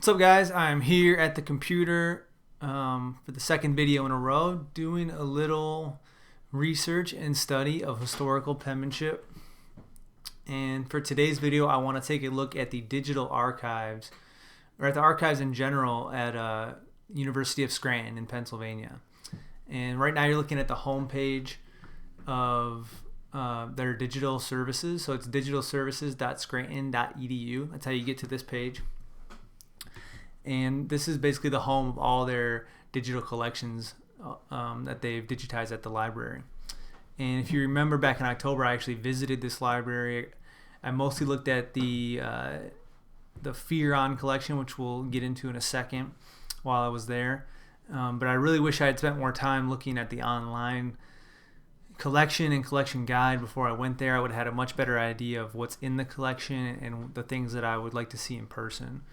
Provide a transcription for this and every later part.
What's up, guys? I'm here at the computer for the second video in a row doing a little research and study of historical penmanship. And for today's video, I want to take a look at the digital archives, or at the archives in general at University of Scranton in Pennsylvania. And right now you're looking at the home page of their digital services. So it's digitalservices.scranton.edu. That's how you get to this page. And this is basically the home of all their digital collections that they've digitized at the library. And if you remember, back in October, I actually visited this library. I mostly looked at the Fearon collection, which we'll get into in a second, while I was there. But I really wish I had spent more time looking at the online collection and collection guide before I went there. I would have had a much better idea of what's in the collection and the things that I would like to see in person.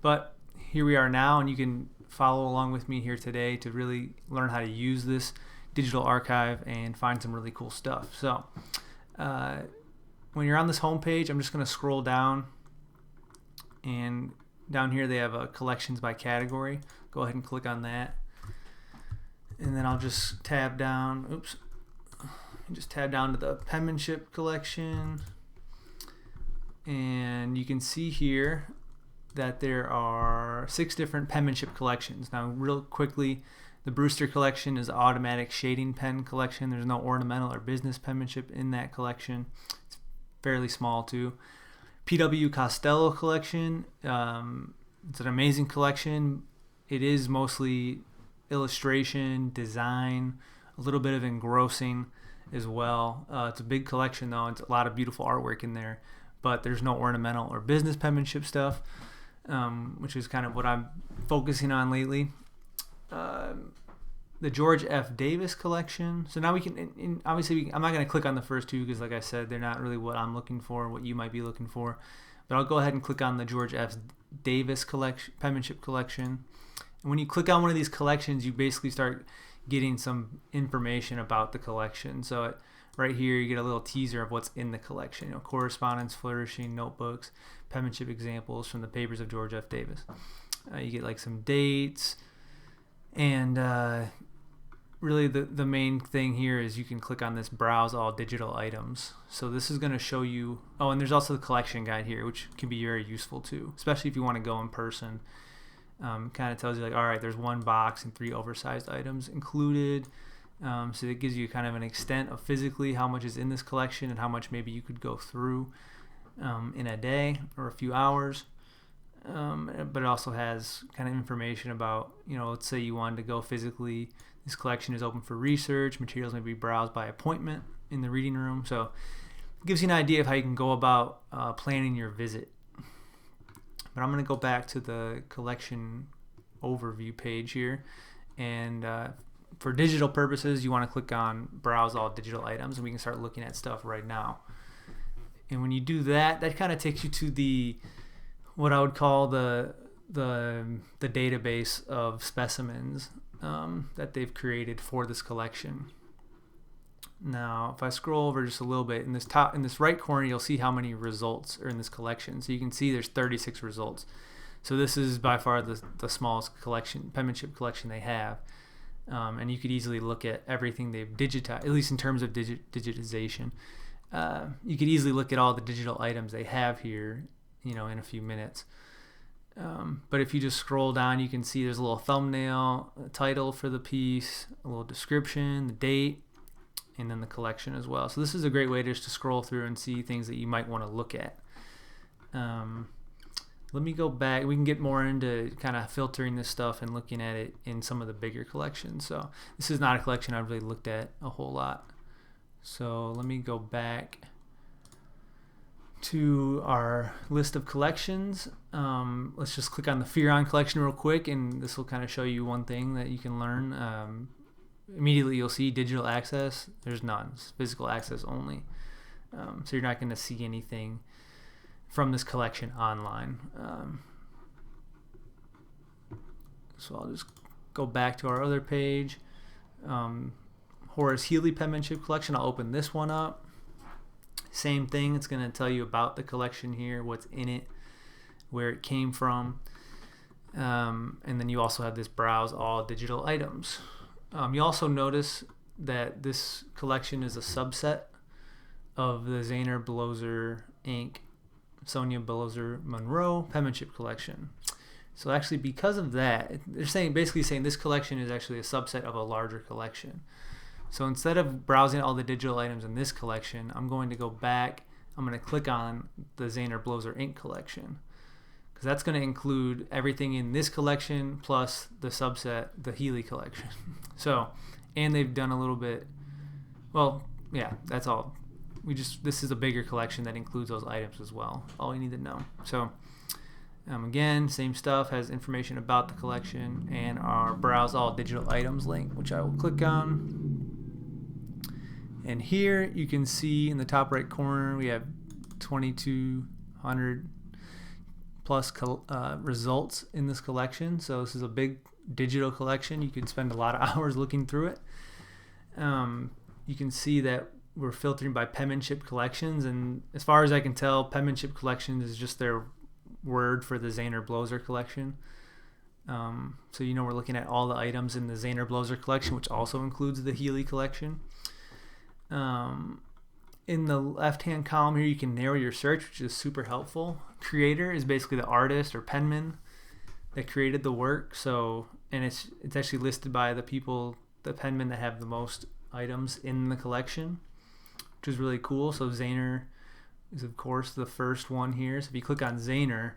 But here we are now, and you can follow along with me here today to really learn how to use this digital archive and find some really cool stuff. So when you're on this home page, I'm just going to scroll down, and down here they have collections by category. Go ahead and click on that, and then I'll just tab down. Just tab down to the penmanship collection, and you can see here that there are 6 different penmanship collections. Now, real quickly, the Brewster collection is automatic shading pen collection. There's no ornamental or business penmanship in that collection. It's fairly small too. P.W. Costello collection, it's an amazing collection. It is mostly illustration, design, a little bit of engrossing as well. It's a big collection though. It's a lot of beautiful artwork in there, but there's no ornamental or business penmanship stuff. Which is kind of what I'm focusing on lately. The George F. Davis collection. So now we can, obviously, I'm not going to click on the first two because, like I said, they're not really what I'm looking for, what you might be looking for. But I'll go ahead and click on the George F. Davis collection, penmanship collection. And when you click on one of these collections, you basically start getting some information about the collection. So right here, you get a little teaser of what's in the collection. You know, correspondence, flourishing, notebooks, penmanship examples from the papers of George F. Davis. You get like some dates, and really the main thing here is you can click on this browse all digital items. So this is going to show you, oh, and there's also the collection guide here, which can be very useful too, especially if you want to go in person. Kind of tells you like, all right, there's 1 box and 3 oversized items included. So it gives you kind of an extent of physically how much is in this collection and how much maybe you could go through in a day or a few hours. But it also has kind of information about, you know, let's say you wanted to go physically. This collection is open for research. Materials may be browsed by appointment in the reading room. So it gives you an idea of how you can go about planning your visit. But I'm going to go back to the collection overview page here, and for digital purposes, you want to click on browse all digital items, and we can start looking at stuff right now. And when you do that, that kind of takes you to what I would call the database of specimens that they've created for this collection. Now, if I scroll over just a little bit, in this right corner, you'll see how many results are in this collection. So you can see there's 36 results. So this is by far the smallest penmanship collection they have. And you could easily look at everything they've digitized, at least in terms of digitization. You could easily look at all the digital items they have here, you know, in a few minutes. But if you just scroll down, you can see there's a little thumbnail, a title for the piece, a little description, the date, and then the collection as well. So this is a great way just to scroll through and see things that you might want to look at. Let me go back. We can get more into kind of filtering this stuff and looking at it in some of the bigger collections. So this is not a collection I've really looked at a whole lot. So let me go back to our list of collections. Let's just click on the Fearon collection real quick, and this will kind of show you one thing that you can learn. Immediately you'll see digital access. There's none. It's physical access only. So you're not going to see anything from this collection online. So I'll just go back to our other page. Horace Healy penmanship collection. I'll open this one up. Same thing. It's going to tell you about the collection here, what's in it, where it came from. And then you also have this browse all digital items. You also notice that this collection is a subset of the Zahner Bloser Inc. Sonia Bloser Monroe Penmanship collection. So actually, because of that, they're basically saying this collection is actually a subset of a larger collection. So instead of browsing all the digital items in this collection, I'm going to go back. I'm going to click on the Zahner Bloser Inc. collection, because that's going to include everything in this collection plus the subset, the Healy collection. So, and they've done a little bit. Well, yeah, that's all. This is a bigger collection that includes those items as well. All you need to know. So, again, same stuff, has information about the collection and our browse all digital items link, which I will click on. And here you can see in the top right corner we have 2,200 plus results in this collection. So this is a big digital collection. You can spend a lot of hours looking through it. You can see that we're filtering by penmanship collections, and as far as I can tell, penmanship collections is just their word for the Zahner Bloser collection. So we're looking at all the items in the Zahner Bloser collection, which also includes the Healy collection. In the left-hand column here, you can narrow your search, which is super helpful. Creator is basically the artist or penman that created the work. So, and it's actually listed by the penmen that have the most items in the collection, which is really cool. So Zahner is of course the first one here. So if you click on Zahner,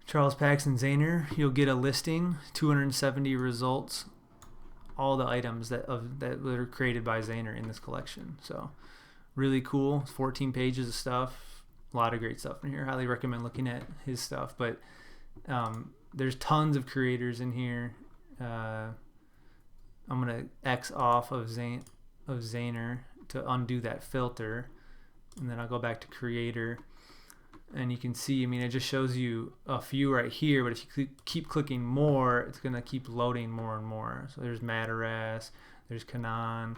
Charles Paxton Zahner, you'll get a listing, 270 results, all the items that are created by Zahner in this collection. So really cool. It's 14 pages of stuff, a lot of great stuff in here. Highly recommend looking at his stuff. But there's tons of creators in here. I'm gonna X off of Zahner to undo that filter, and then I'll go back to creator, and you can see, it just shows you a few right here, but if you keep clicking more, it's gonna keep loading more and more. So there's Mataras, there's Canaan,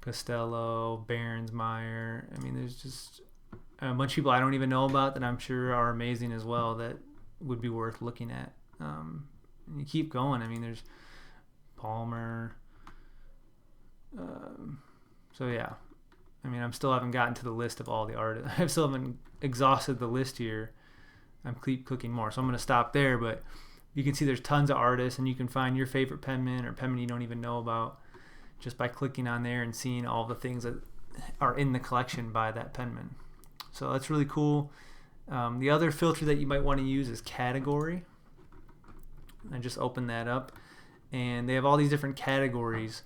Costello, Behrensmeyer. There's just a bunch of people I don't even know about that I'm sure are amazing as well, that would be worth looking at. And you keep going. There's Palmer. So yeah, I still haven't gotten to the list of all the artists. I still haven't exhausted the list here. I'm keep clicking more, so I'm going to stop there. But you can see there's tons of artists, and you can find your favorite penman or penman you don't even know about just by clicking on there and seeing all the things that are in the collection by that penman. So that's really cool. The other filter that you might want to use is category. I just opened that up, and they have all these different categories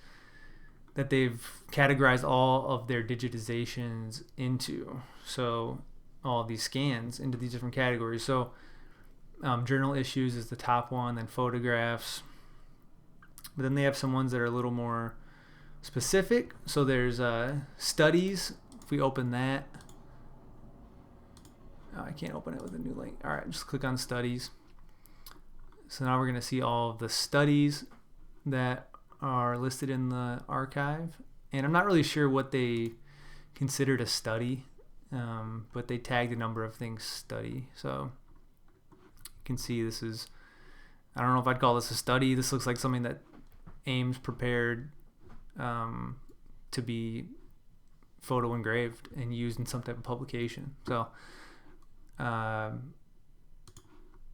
that they've categorized all of their digitizations into. So all of these scans into these different categories. So journal issues is the top one, then photographs. But then they have some ones that are a little more specific. So there's studies. If we open that, I can't open it with a new link. All right, just click on studies. So now we're going to see all of the studies that are listed in the archive, and I'm not really sure what they considered a study, but they tagged a number of things study. So you can see this is, I don't know if I'd call this a study. This looks like something that Ames prepared to be photo engraved and used in some type of publication. So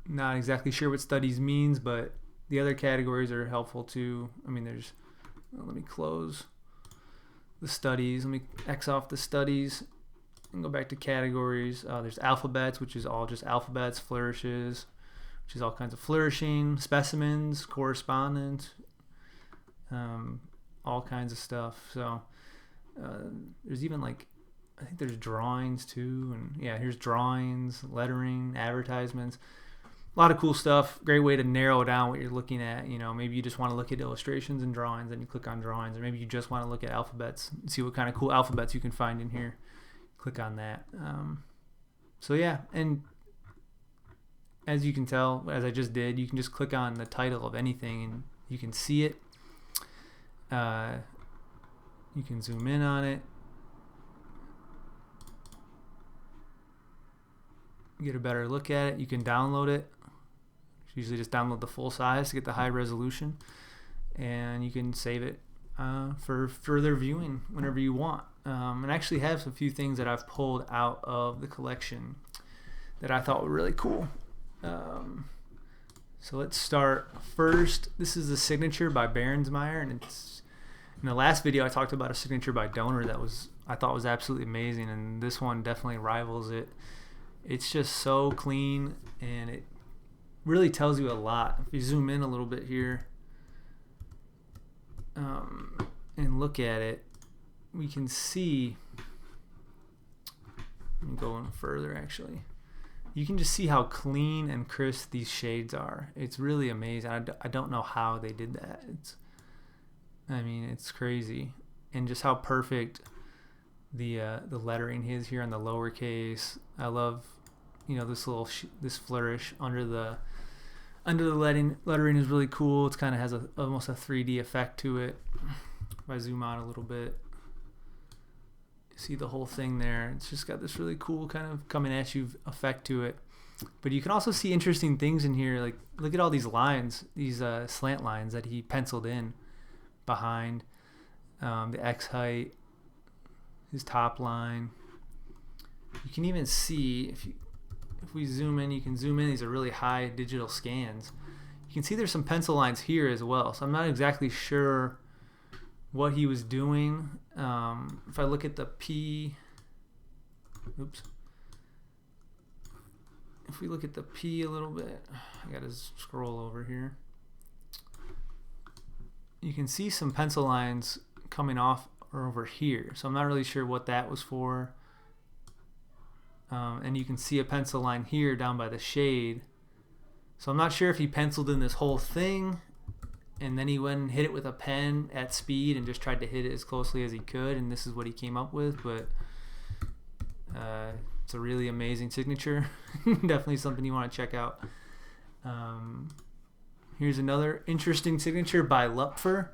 not exactly sure what studies means, but the other categories are helpful too. There's, let me close the studies. Let me X off the studies and go back to categories. There's alphabets, which is all just alphabets, flourishes, which is all kinds of flourishing, specimens, correspondence, all kinds of stuff. So there's even I think there's drawings too. And yeah, here's drawings, lettering, advertisements. A lot of cool stuff. Great way to narrow down what you're looking at. Maybe you just want to look at illustrations and drawings, and you click on drawings, or maybe you just want to look at alphabets and see what kind of cool alphabets you can find in here. Click on that. So yeah, and as you can tell, as I just did, you can just click on the title of anything and you can see it. You can zoom in on it. get a better look at it. You can download it. Usually just download the full size to get the high resolution, and you can save it for further viewing whenever you want. And I actually have a few things that I've pulled out of the collection that I thought were really cool. So let's start first. This is a signature by Berensmeyer, and it's in the last video I talked about a signature by Donor that I thought was absolutely amazing, and this one definitely rivals it. It's just so clean, and it really tells you a lot. If you zoom in a little bit here and look at it, we can see, let me go in further actually. You can just see how clean and crisp these shades are. It's really amazing. I don't know how they did that. It's crazy. And just how perfect the lettering is here on the lowercase. I love, this little this flourish under the lettering is really cool. It kind of has almost a 3D effect to it. If I zoom out a little bit, you see the whole thing there. It's just got this really cool kind of coming at you effect to it. But you can also see interesting things in here. Like, look at all these lines, these slant lines that he penciled in behind the X height, his top line. You can even see, if we zoom in, you can zoom in. These are really high digital scans. You can see there's some pencil lines here as well. So I'm not exactly sure what he was doing. If I look at the if we look at the P a little bit, I gotta scroll over here. You can see some pencil lines coming off or over here. So I'm not really sure what that was for. And you can see a pencil line here down by the shade. So I'm not sure if he penciled in this whole thing and then he went and hit it with a pen at speed and just tried to hit it as closely as he could, and this is what he came up with. But it's a really amazing signature. Definitely something you want to check out. Here's another interesting signature by Lupfer,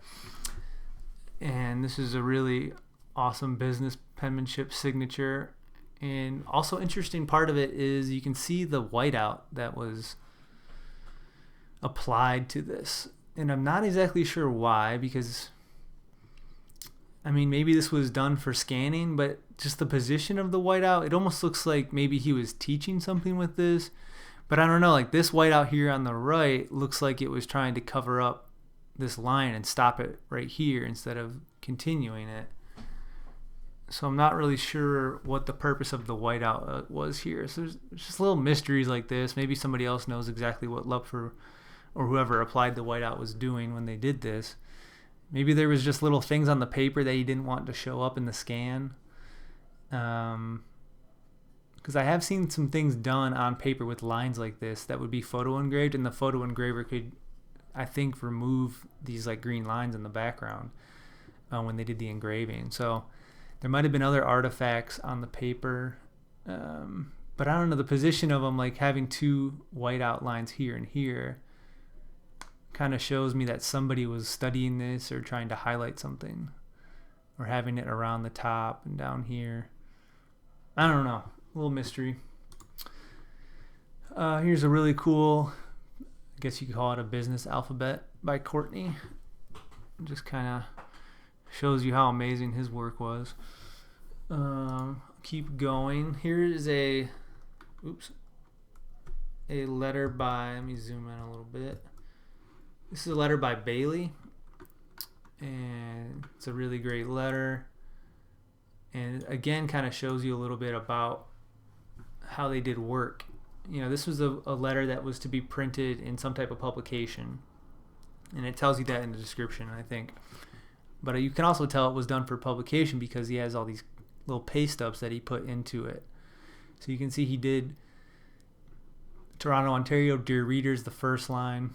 and this is a really awesome business penmanship signature. And also interesting part of it is you can see the whiteout that was applied to this. And I'm not exactly sure why, because maybe this was done for scanning, but just the position of the whiteout, it almost looks like maybe he was teaching something with this. But I don't know, like this whiteout here on the right looks like it was trying to cover up this line and stop it right here instead of continuing it. So I'm not really sure what the purpose of the whiteout was here. So there's just little mysteries like this. Maybe somebody else knows exactly what Lupfer or whoever applied the whiteout was doing when they did this. Maybe there was just little things on the paper that he didn't want to show up in the scan. Because I have seen some things done on paper with lines like this that would be photo engraved, and the photo engraver could, I think, remove these like green lines in the background when they did the engraving. So there might have been other artifacts on the paper, but I don't know, the position of them, like having two whiteout lines here and here, kind of shows me that somebody was studying this or trying to highlight something, or having it around the top and down here. I don't know, a little mystery. Here's a really cool, I guess you could call it a business alphabet by Courtney. It just kind of shows you how amazing his work was. Keep going. Here is a letter by, let me zoom in a little bit. This is a letter by Bailey, and it's a really great letter, and again kind of shows you a little bit about how they did work. This was a letter that was to be printed in some type of publication, and it tells you that in the description, I think. But you can also tell it was done for publication because he has all these little paste ups that he put into it. So you can see he did Toronto, Ontario, dear readers, the first line,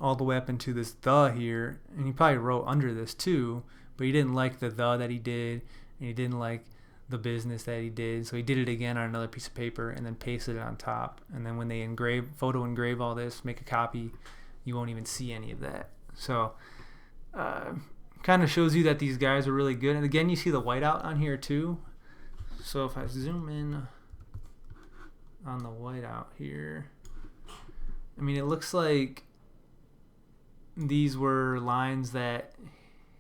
all the way up into this "the" here, and he probably wrote under this too, but he didn't like the "the" that he did, and he didn't like the business that he did, so he did it again on another piece of paper and then pasted it on top. And then when they photo engrave all this, make a copy, you won't even see any of that. So kind of shows you that these guys are really good. And again, you see the whiteout on here too. So if I zoom in on the whiteout here. I mean, it looks like these were lines that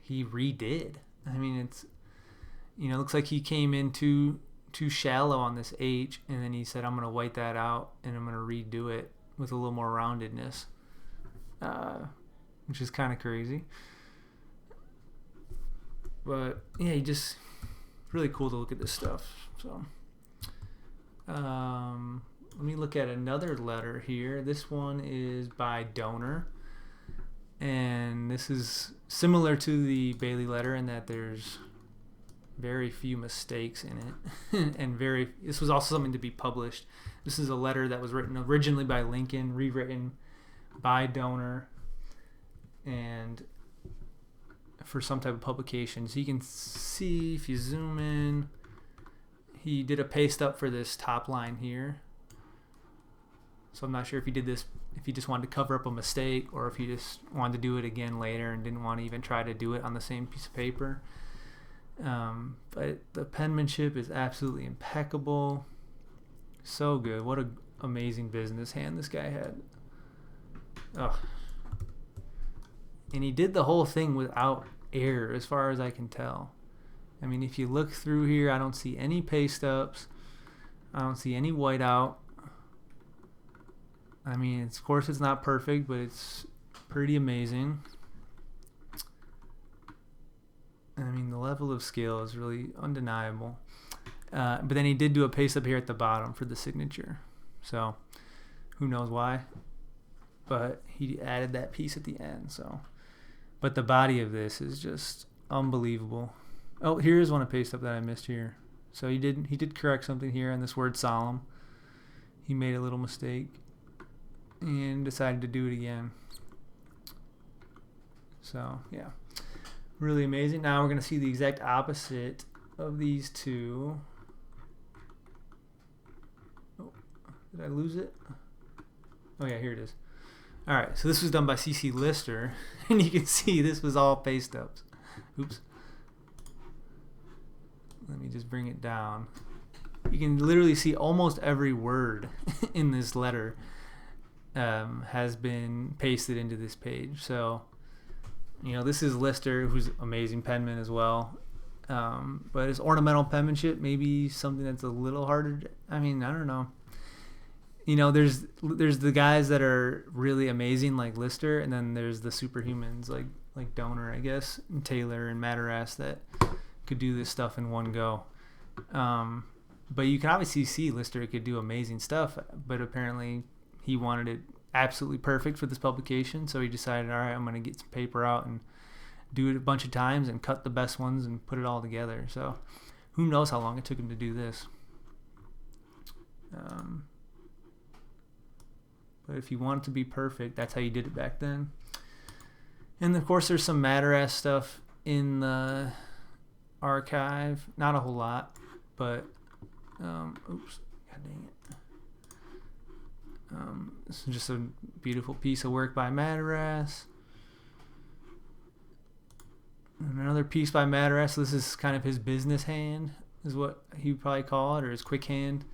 he redid. I mean, it's, you know, it looks like he came in too shallow on this H, and then he said, I'm going to white that out, and I'm going to redo it with a little more roundedness, which is kind of crazy. But, yeah, really cool to look at this stuff. So, let me look at another letter here. This one is by Donor. And this is similar to the Bailey letter in that there's very few mistakes in it. And this was also something to be published. This is a letter that was written originally by Lincoln, rewritten by Donor, and for some type of publication. So you can see, if you zoom in, he did a paste up for this top line here. So I'm not sure if he did this, if he just wanted to cover up a mistake, or if he just wanted to do it again later and didn't want to even try to do it on the same piece of paper. But the penmanship is absolutely impeccable. So good. What an amazing business hand this guy had. Oh. And he did the whole thing without error, as far as I can tell. I mean, if you look through here, I don't see any paste ups. I don't see any whiteout. I mean, of course it's not perfect, but it's pretty amazing. I mean, the level of skill is really undeniable. But then he did do a paste up here at the bottom for the signature. So, who knows why. But he added that piece at the end. So, but the body of this is just unbelievable. Oh, here's one paste up that I missed here. So he did correct something here on this word solemn. He made a little mistake and decided to do it again. So, yeah. Really amazing. Now we're going to see the exact opposite of these two. Oh, did I lose it? Oh, yeah, here it is. All right, so this was done by C.C. Lister, and you can see this was all paste ups. Oops. Let me just bring it down. You can literally see almost every word in this letter has been pasted into this page. So, you know, this is Lister, who's amazing penman as well. But his ornamental penmanship, maybe something that's a little harder. I mean, I don't know. You know, there's the guys that are really amazing like Lister, and then there's the superhumans like Donor, I guess, and Taylor and Mataras that could do this stuff in one go. But you can obviously see Lister could do amazing stuff, but apparently he wanted it absolutely perfect for this publication, so he decided, all right, I'm going to get some paper out and do it a bunch of times and cut the best ones and put it all together. So who knows how long it took him to do this. But if you want it to be perfect, that's how you did it back then. And of course there's some Mataras stuff in the archive. Not a whole lot, but oops, god dang it. This is just a beautiful piece of work by Mataras. And another piece by Mataras. This is kind of his business hand, is what he would probably call it, or his quick hand.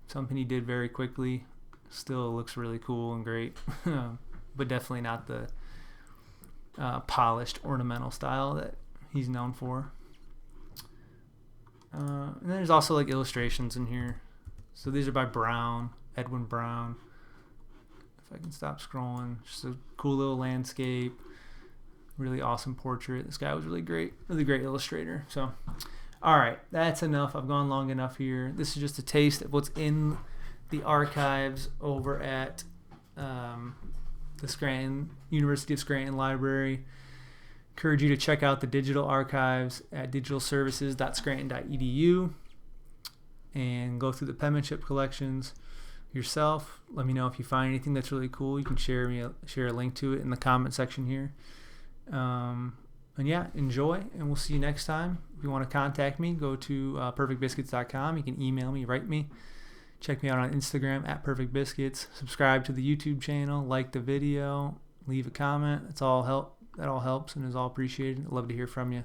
Something he did very quickly. Still looks really cool and great, but definitely not the polished ornamental style that he's known for. And then there's also like illustrations in here. So these are by Brown, Edwin Brown. If I can stop scrolling, just a cool little landscape. Really awesome portrait. This guy was really great illustrator. So, all right, that's enough. I've gone long enough here. This is just a taste of what's in the archives over at the Scranton University of Scranton Library. Encourage you to check out the digital archives at digitalservices.scranton.edu and go through the penmanship collections yourself. Let me know if you find anything that's really cool. You can share a link to it in the comment section here. And yeah, enjoy, and we'll see you next time. If you want to contact me, go to perfectbiscuits.com. You can email me, write me. Check me out on Instagram at perfectbiscuits. Subscribe to the YouTube channel, like the video, leave a comment. That all helps and is all appreciated. I'd love to hear from you,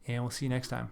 and we'll see you next time.